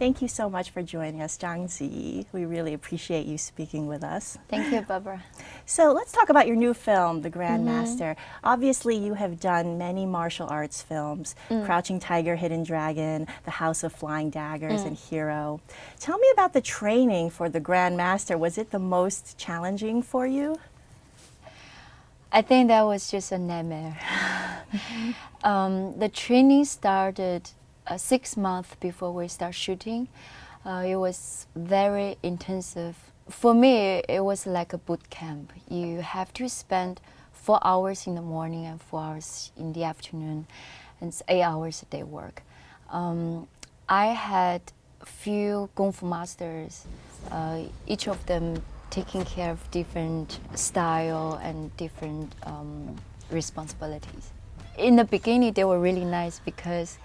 Thank you so much for joining us, Zhang Ziyi. We really appreciate you speaking with us. Thank you, Barbara. So let's talk about your new film, The Grandmaster. Obviously, you have done many martial arts films, Crouching Tiger, Hidden Dragon, The House of Flying Daggers, and Hero. Tell me about the training for The Grandmaster. Was it the most challenging for you? I think that was just a nightmare. The training started 6 months before we start shooting. It was very intensive. For me, it was like a boot camp. You have to spend 4 hours in the morning and 4 hours in the afternoon, and it's 8 hours a day work. I had few Kung Fu masters, each of them taking care of different style and different responsibilities. In the beginning, they were really nice because,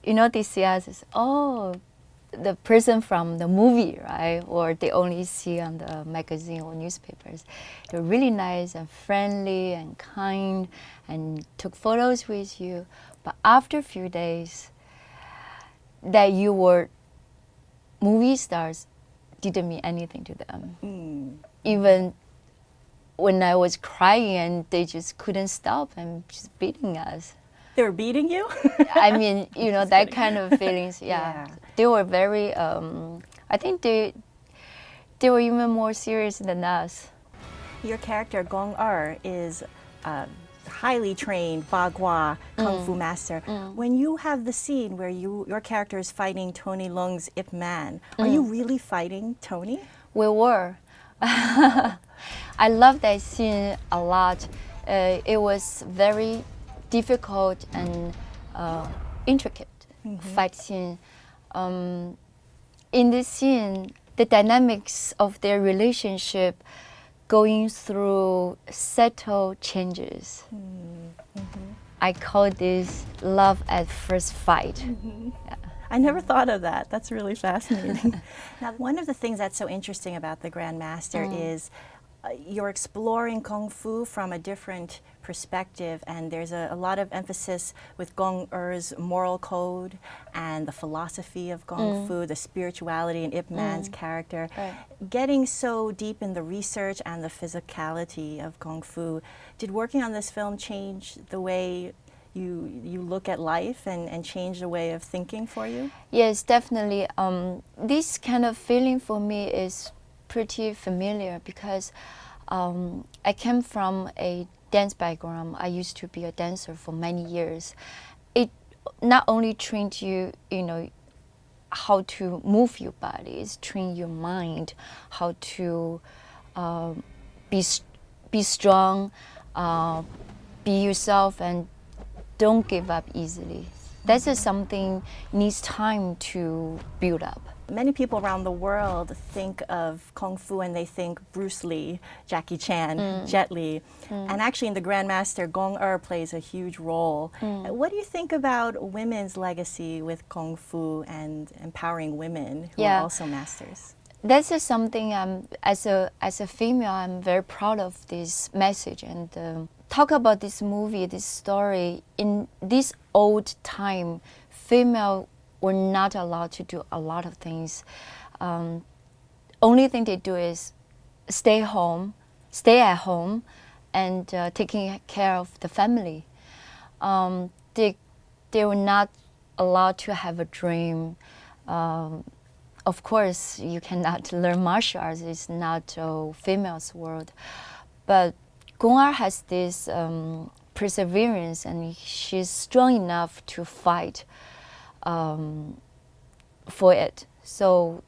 you know, they see us as, oh, the person from the movie, right? Or they only see on the magazine or newspapers. They're really nice and friendly and kind and took photos with you. But after a few days, that you were movie stars didn't mean anything to them. Even when I was crying and they just couldn't stop and just beating us. They were beating you? I mean, you know, that kind of feelings, yeah. They were very, I think they were even more serious than us. Your character, Gong Er, is a highly trained Bagua Kung Fu master. When you have the scene where your character is fighting Tony Leung's Ip Man, are you really fighting Tony? We were. I love that scene a lot. It was very difficult and intricate fight scene. In this scene, the dynamics of their relationship going through subtle changes. I call this love at first fight. Yeah. I never thought of that. That's really fascinating. Now, one of the things that's so interesting about The Grandmaster is you're exploring Kung Fu from a different perspective, and there's a lot of emphasis with Gong Er's moral code and the philosophy of Kung Fu, the spirituality in Ip Man's character. Right. Getting so deep in the research and the physicality of Kung Fu, did working on this film change the way you look at life and change the way of thinking for you? Yes, definitely. This kind of feeling for me is pretty familiar because I came from a dance background. I used to be a dancer for many years. It not only trained you, you know, how to move your body, it's train your mind, how to be strong, be yourself, and don't give up easily. That's just something needs time to build up. Many people around the world think of Kung Fu and they think Bruce Lee, Jackie Chan, Jet Li. And actually in The Grandmaster, Gong Er plays a huge role. What do you think about women's legacy with Kung Fu and empowering women who are also masters? That's just something, as a female, I'm very proud of this message. And talk about this movie, this story. In this old time, female were not allowed to do a lot of things. Only thing they do is stay at home, and taking care of the family. They were not allowed to have a dream. Of course, you cannot learn martial arts. It's not a female's world. But Gong Er has this perseverance, and she's strong enough to fight for it. So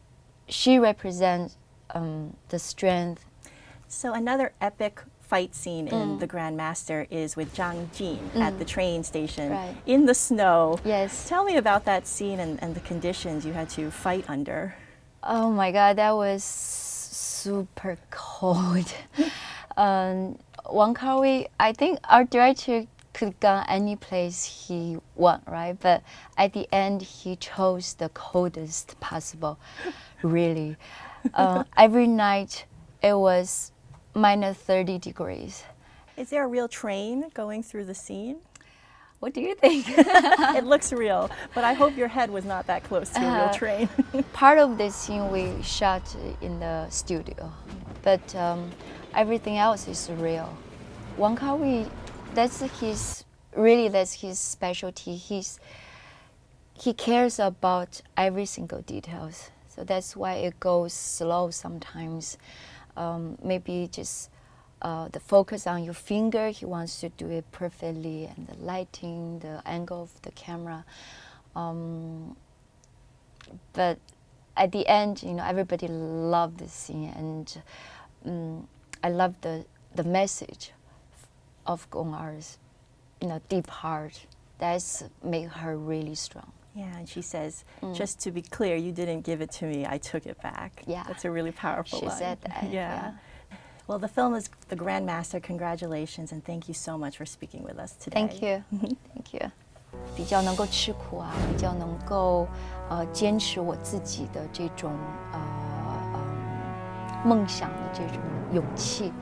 she represents the strength. So another epic fight scene in The Grandmaster is with Zhang Ziyi at the train station in the snow. Yes. Tell me about that scene and the conditions you had to fight under. Oh my God, that was super cold. Wong Kar-Wai, I think our director could go any place he want, right? But at the end, he chose the coldest possible, really. Every night, it was minus 30 degrees. Is there a real train going through the scene? What do you think? It looks real, but I hope your head was not that close to a real train. Part of this scene we shot in the studio, but everything else is real. Wong Kar-Wai, that's his specialty. He cares about every single details. So that's why it goes slow sometimes. Maybe just the focus on your finger, he wants to do it perfectly, and the lighting, the angle of the camera. But at the end, everybody loved the scene, and I love the message of Gong Er's, deep heart. That's made her really strong. Yeah, and she says, just to be clear, you didn't give it to me, I took it back. Yeah. That's a really powerful She line. said that. Yeah. Well, the film is The Grandmaster. Congratulations, and thank you so much for speaking with us today. Thank you. Thank you. 比较能够吃苦啊，比较能够坚持我自己的这种梦想的这种勇气，